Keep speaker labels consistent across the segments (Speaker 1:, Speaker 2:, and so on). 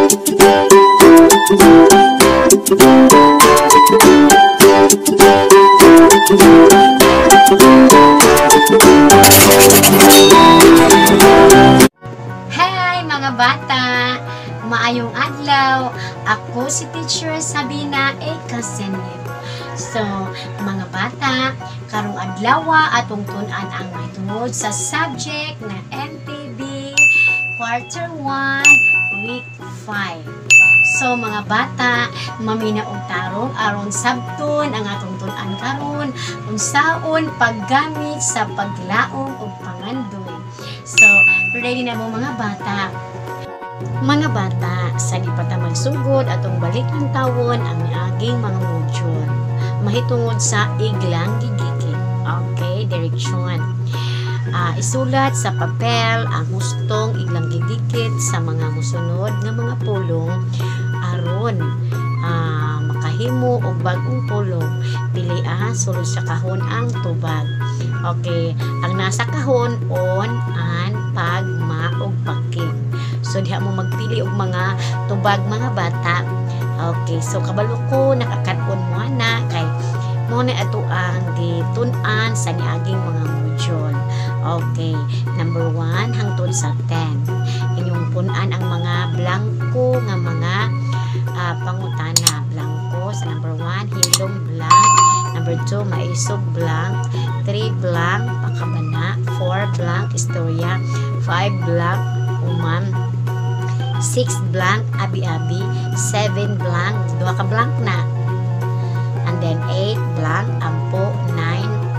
Speaker 1: Hi mga bata! Maayong adlaw! Ako si Teacher Sabina A. Casenib. So, mga bata, karong adlaw atong tun-an ang mahitungod sa subject na NTB Quarter 1, Week 5. So, mga bata, mamina og tarong aron sabton ang atong tun-an karon unsaon paggamit sa paglaom og pangandoy. So, ready na mo mga bata? Mga bata, sa di pa ta magsugod atong balik ang tawon ang aging mga module mahitungod sa iglang gigikit. Okay, direksyon. Isulat sa papel ang hustong iglang gigikit sa mga musunod nga mga pulong aron makahimo og bag-ong pulong. Pili sulod sa kahon ang tubag. Okay, ang nasa kahon on an pagma og pakig. So diha mo magpili og mga tubag mga bata. Okay, so kabalo ko nakakaton mo na kay mo na ato ang gitun-an sa niaging mga module. Okay, number 1 hangtod sa 10. Inyong punan ang mga blanco nga mga pangutana. Blanco sa number 1, hilom blank. Number 2, maisog blank. 3 blank, pakabana. 4 blank, istorya. 5 blank, umam. 6 blank, abi-abi. 7 blank, 2 ka blank na. And then 8 blank, ampo. 9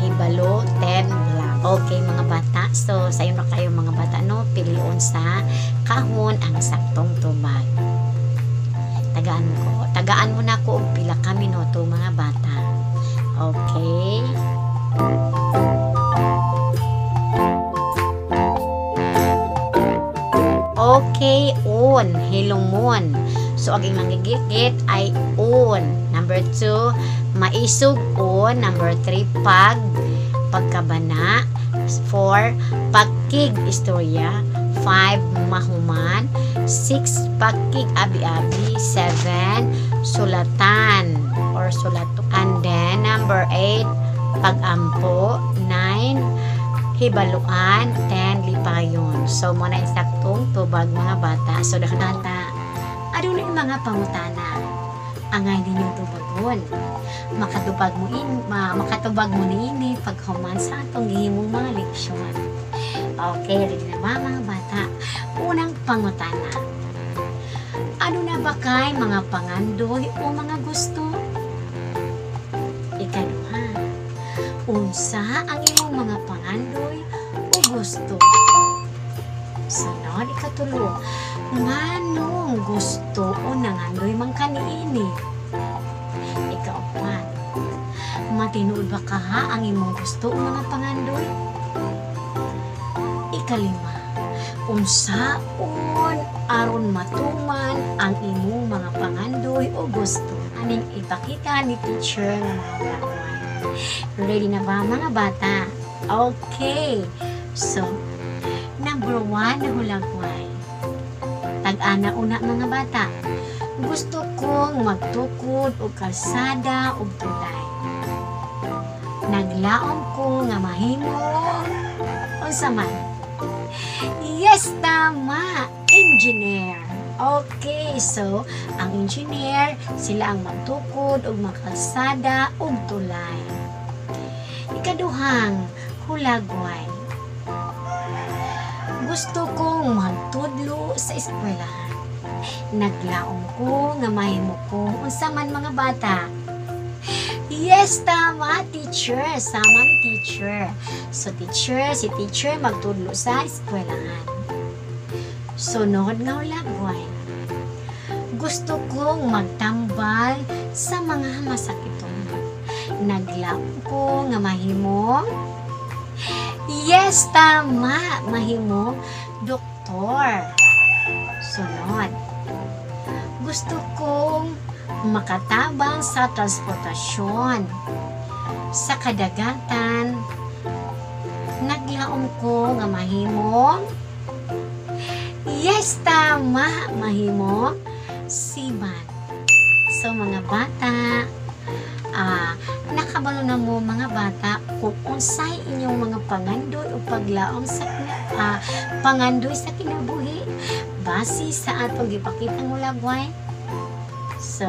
Speaker 1: hibalo. 10 blank. Okay mga bata, so sayo na kayo mga bata no, pilion sa kahon ang saktong tubag. Tagaan mo na ko og pila ka minuto mga bata. Okay. Okay, on, hilumon. So, ang nanggigit ay on. Number 2, maisog on. Number 3, pagkabana. 4, pagkig, istorya. 5, mahuman. 6, pagkig, abi-abi. 7, sulatan or sulato. And then, number 8, pagampo. 9, hibaluan. 10, lipayon. So, muna insaktong tubag mga bata. So, bata, ano na yung mga pangutana? Angay din yung tubagon. Makatubag mo ini paghuman sa atong gihimong mga leksyon. Okay, ready na ba mga bata? Unang pangutana. Ano na ba kay mga pangandoy o mga gusto? Ikaduha. Unsa ang imong mga pangandoy o gusto? Sunod, ikatulo. Nganong gusto o nangandoy man kaniini? Ikaapat. Matinuod ba ka ha ang imong gusto o mga pangandoy? Ikalima. Unsaon aron matuman ang imong mga pangandoy o gusto? Aning ipakita ni teacher ng mga bata. Ready na ba mga bata? Okay. So, number 1 na hulagway. Tag-ana una mga bata. Gusto kong magtukod o kalsada o tulay. Naglaom ko nga mahimo unsa man. Yes, tama! Engineer. Okay, so ang engineer sila ang magtukod o makalsada o tulay. Ikaduhang hulagway. Gusto kong magtudlo sa eskwelahan. Naglaom ko nga mahimo ko unsa man mga bata. Yes, tama, teacher. Sama ni teacher. So, si teacher magtudlo sa eskwelahan. Sunod nga ulagway. Gusto kong magtambal sa mga masakiton. Naglaom ko nga mahimo. Yes, tama. Mahimo, doktor. Sunod. Gusto kong makatabang sa transportasyon. Sa kadagatan, naglaom ko nga mahimo. Yes, tama. Mahimo siman. So, mga bata, nakabalo na mo mga bata kung unsay inyong mga pangandoy o paglaom sa pangandoy sa kinabuhi base sa atong gipakita mo lagway. So,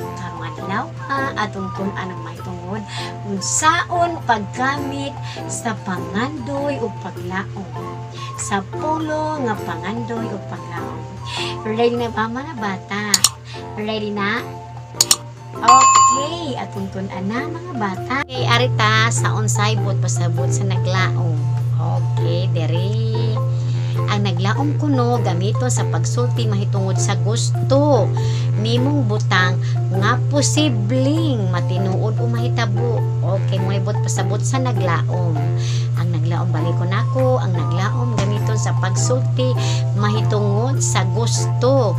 Speaker 1: karong adlaw atong tun-an ang mahitungod unsaon paggamit sa pangandoy o paglaom sa pulo nga pangandoy o paglaom. Ready na ba mga bata? Ready na? Okay, atong tun-an na mga bata. Okay, arita sa unsay bot pasabot sa naglaom. Okay, dere. Ang naglaom kuno gamito sa pagsulti mahitungod sa gusto nimong butang nga posibleng matinuod o mahitabo. Okay, mo ibot pasabot sa naglaom. Ang naglaom balik ko nako, ang naglaom gamito sa pagsulti mahitungod sa gusto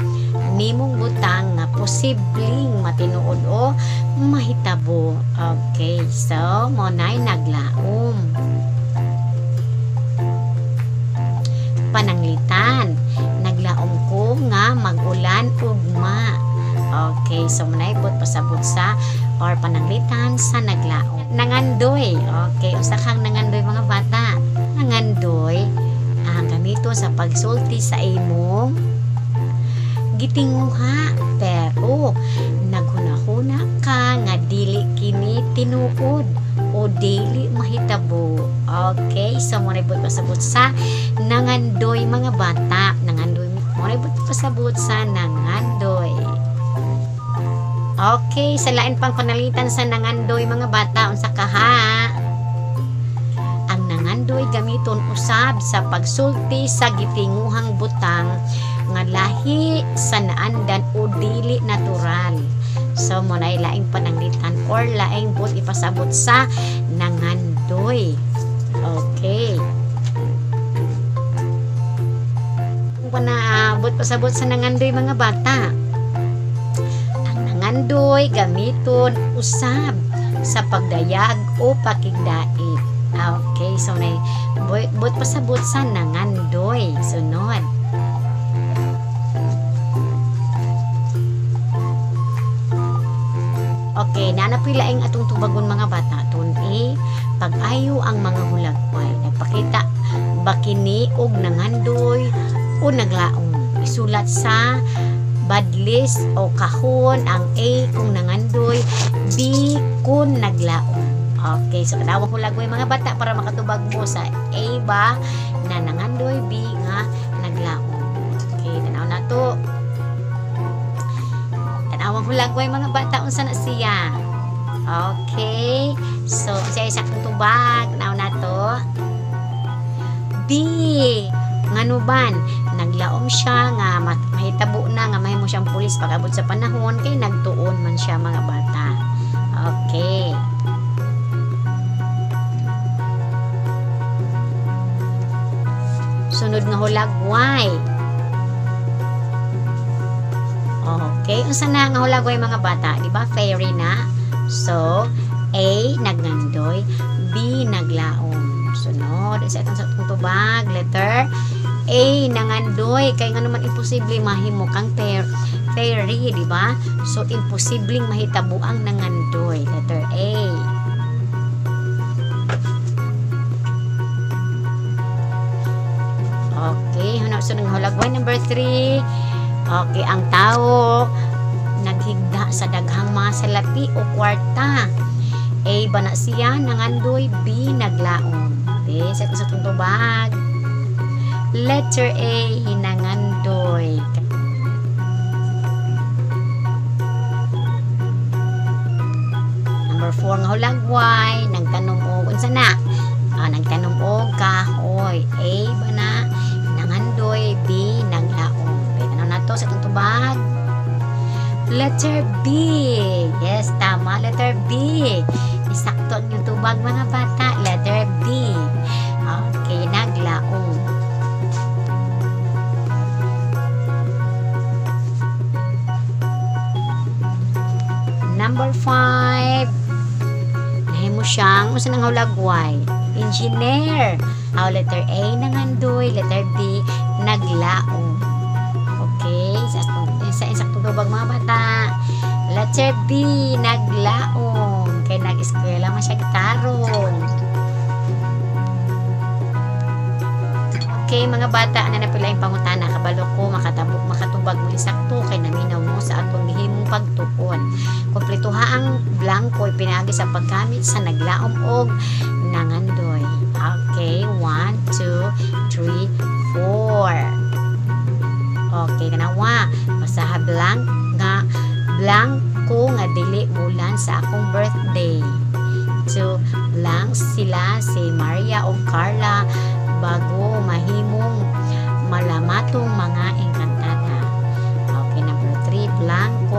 Speaker 1: nimong butang nga posibleng matinuod o mahitabo. Okay, so mo na'y naglaom. Pananglitan, naglaom ko nga magulan ugma. Okay, so manaybot pasabot sa or pananglitan sa naglaom. Nangandoy. Okay, usa kang nangandoy mga bata. Nangandoy ang gamito sa pagsulti sa imong gitinguha, pero naghunahuna ka nga dili kini tinuod o dili mahitabo. Okay, so mo ribot pasabot sa nangandoy mga bata. Nangandoy mo ribot pasabot sa nangandoy. Okay, sa lain pang panalitan sa nangandoy mga bata unsa ka ha? Ang nangandoy gamiton usab sa pagsulti sa gitinguhang butang nga lahi sa naandan o dili natural. So mo na laing pananglitan or laing bot ipasabot sa nangandoy. Okay. Kung panaabot pasabot sa nangandoy mga bata, ang nangandoy gamiton usab sa pagdayag o pakigdait. Okay, so na bot pasabot sa nangandoy. Sunod. Okay, nanapilaing atong tubagon mga bata. Tun pag-ayo ang mga hulagway. Nagpakita bakini og nangandoy o naglaom. Isulat sa badlis o kahon ang A kung nangandoy, B kung naglaom. Okay, so kanawang hulagway mga bata para makatubag mo sa A ba na nangandoy, B nga naglaom. Okay, tanaw na to. Awang hulagway mga bata unsa na siya. Okay, so siya isa kong tubag now na to. B nganuban naglaom siya nga mahitabo na nga mahimo siyang pulis pag-abot sa panahon kay nagtuon man siya mga bata. Okay, sunod nga hulagway. Okay, unsa na nga hulagway mga bata, di ba? Fairy na. So, A nagngandoy, B naglaom. Sunod, isa itong sa tubag, letter A nangandoy kay nga naman imposible mahimo kang fairy, di ba? So, imposibleng mahitabo ang nangandoy. Letter A. Okay, hanap sa hulagway number 3. Okay, ang tao naghigda sa daghang mga salapi o kwarta. A ba na siya nangandoy, B naglaom. Okay, sa itong tubag. Letter A nangandoy. Number 4 nga hulagway, nagtanom og unsa na? Nagtanom og kahoy. A ba na nangandoy, B naglaom. To sa itong tubag. Letter B. Yes, tama. Letter B. Isakto yung tubag mga bata. Letter B. Okay, naglaom. Number 5. Nahimo siyang usa nang hulagway. Engineer. Letter A nangandoy. Letter B naglaom. Okay, sa insaktong tubag mga bata. Letter B, naglaom. Kay nag-eskwela man siya tarong. Okay, mga bata, na napila yung pangutana, kabalo ko, makatubag mo insakto, kay naminaw mo sa atong gihimong pagtukon. Kompletuha ang blanco, pinaagi sa paggamit sa naglaom og nangandoy. Okay, 1, 2, 3, 4. Okay, kanawa. Basaha blanco nga dili bulan sa akong birthday. So, blank sila si Maria o Carla bago mahimong malamatong mga engkantada. Okay, number 3, blanco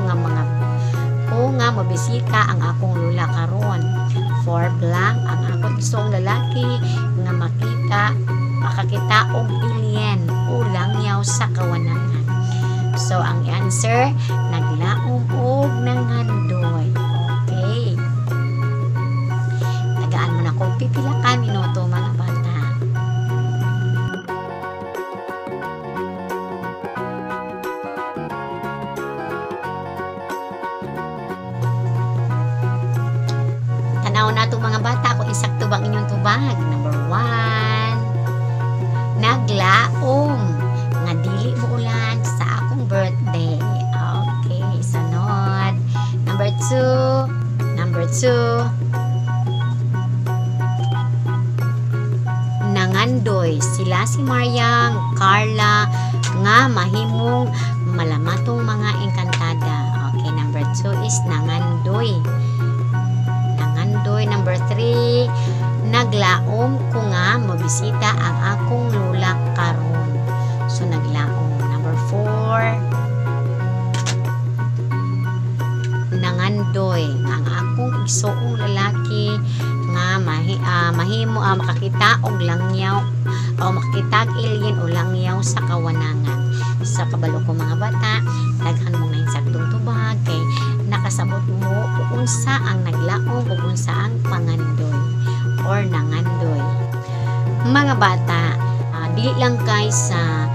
Speaker 1: nga mabisita ang akong lula karon. 4, blank ang akong isong lalaki nga makakita og alien o langyaw sa kawanangan. So, ang answer, naglaom og nangandoy. Okay. Tagaan mo na kung pipila ka minuto mga bata. Tanaw na ito mga bata kung insakto bang inyong tubag. Number 1, naglaom nga dili mo ulan sa akong birthday. Okay, sunod. Number 2, nangandoy sila si Mariang, Carla nga mahimong malamatong mga engkantada. Okay, number 2 is nangandoy. Number 3, naglaom ko nga mabisita ang akong lula karon. So, naglaom. Number 4, nangandoy ang akong igsoong lalaki nga makakita og langyaw o makakita og alien o langyaw sa kawanangan. Sa kabalo ko mga bata, daghan mo na insaktong tubag kay nakasabot mo kung unsa ang naglaom o unsa ang pangandoy or nangandoy. Mga bata, dili lang kay sa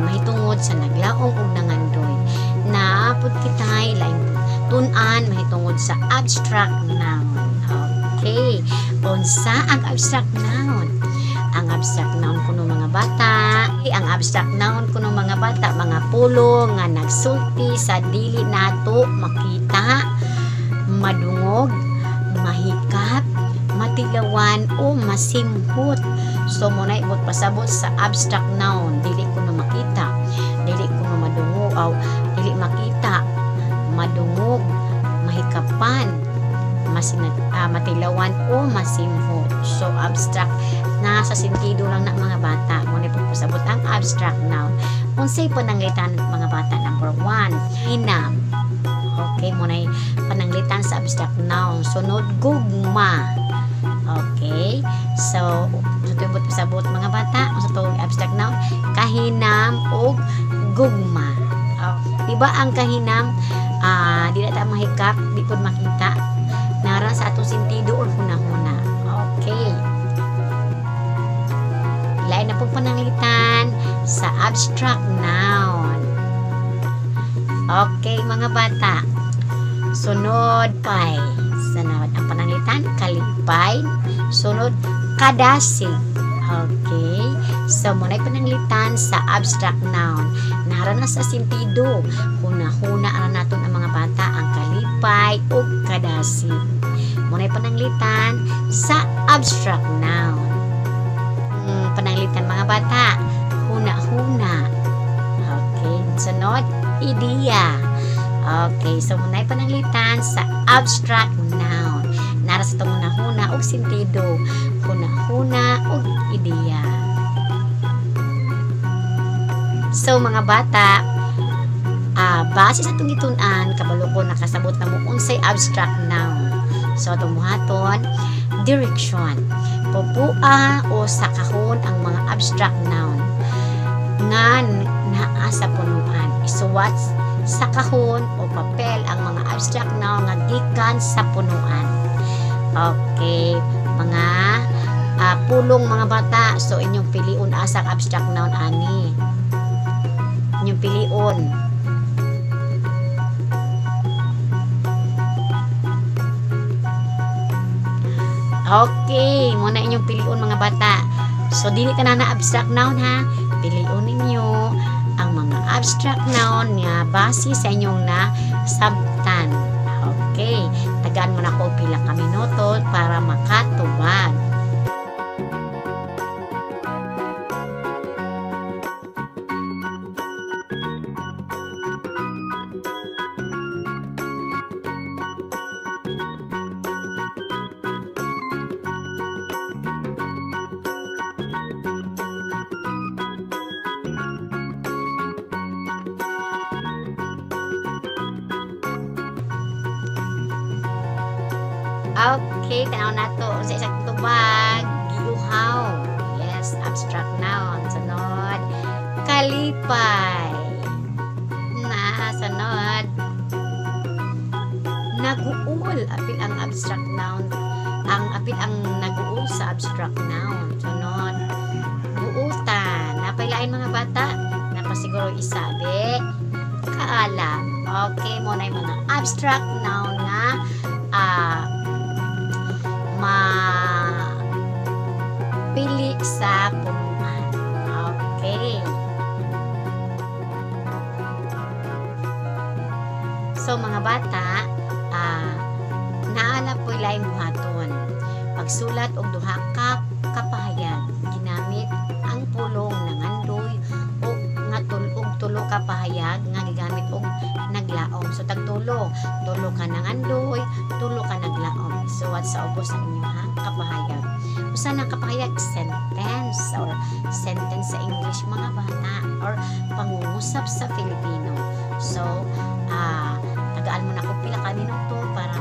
Speaker 1: mahitungod sa naglaom o nangandoy. Naapod kitay lain tun-an mahitungod sa abstract noun. Okay, unsa ang abstract noun? Ang abstract noun kuno mga bata, ang abstract noun kuno mga bata, mga pulo nga nagsulti sa dili nato makita, madungog, mahikap, matilawan o masimhot. So muna ibot pasabot sa abstract noun, dili kuno makita, dili kuno madungog o dili makita, madungog, mahikapan, matilawan o masimhot. So abstract nasa sentido lang ng mga bata. Muna po pasabot ang abstract noun. Unsay pananglitan ng mga bata? Number 1, hinam. Okay, muna pananglitan sa abstract noun. Sunod, gugma. Okay, so ito po pasabot mga bata. Sa itong abstract noun, kahinam o gugma. Diba ang kahinam, di na tayo mahikap, di po makita. Nara sa atong sentido o huna-huna. Okay. Lain na pong pananglitan sa abstract noun. Okay, mga bata. Sunod, pay. Sunod, ang pananglitan, kalipay. Sunod, kadasig. Okay. So, muna'y pananglitan sa abstract noun. Nara na sa sentido. Huna-huna na natin ang mga bata ang kalipay o kadasig. Muna'y pananglitan sa abstract noun. Pananglitan mga bata, huna-huna. Okay, sunod, ideya. Okay, so muna'y pananglitan sa abstract noun. Nara sa itong huna-huna o sentido, huna-huna o ideya. So mga bata, base sa itong itunan, kabalo ko nakasabot na mo unsay abstract noun. So itong muhaton, direction. Pupua o sa kahon ang mga abstract noun nga naa sa punuan. Isuwat sa kahon o papel ang mga abstract noun nga gikan sa punuan. Okay, mga pulong mga bata. So inyong piliun asa abstract noun ani. inyong pilion. Okay, muna inyong piliun mga bata. So, dili ka na abstract noun ha. Piliun ninyo ang mga abstract noun nga base sa inyong na sabtan. Okay, tagaan mo na ko pila ka minuto para makatubag. Okay, tanaw na to. Sa isang tubag, giuhaw. Yes, abstract noun. Sunod, kalipay. Na, sunod, naguul. Apil ang abstract noun. Apil ang naguul sa abstract noun. Sunod, buutan. Napailain mga bata. Napasiguro isabi. Kaalam. Okay, muna yung mga abstract noun nga pili sa punuan. Okay. So, mga bata, naala po ilay buhaton. Pagsulat og duha ka kapahayag, ginamit ang pulong ng andoy o nga tulo ka pahayag nga gigamit og naglaom. So, tagtulo. Tulo ka ng andoy, tulo ka naglaom. So, at sa ubos ang inyong kapahayag. Usa na kapahayag, sentence or sentence sa English mga bata or pangungusap sa Filipino. So, tagaan mo na kung pila ka minuto para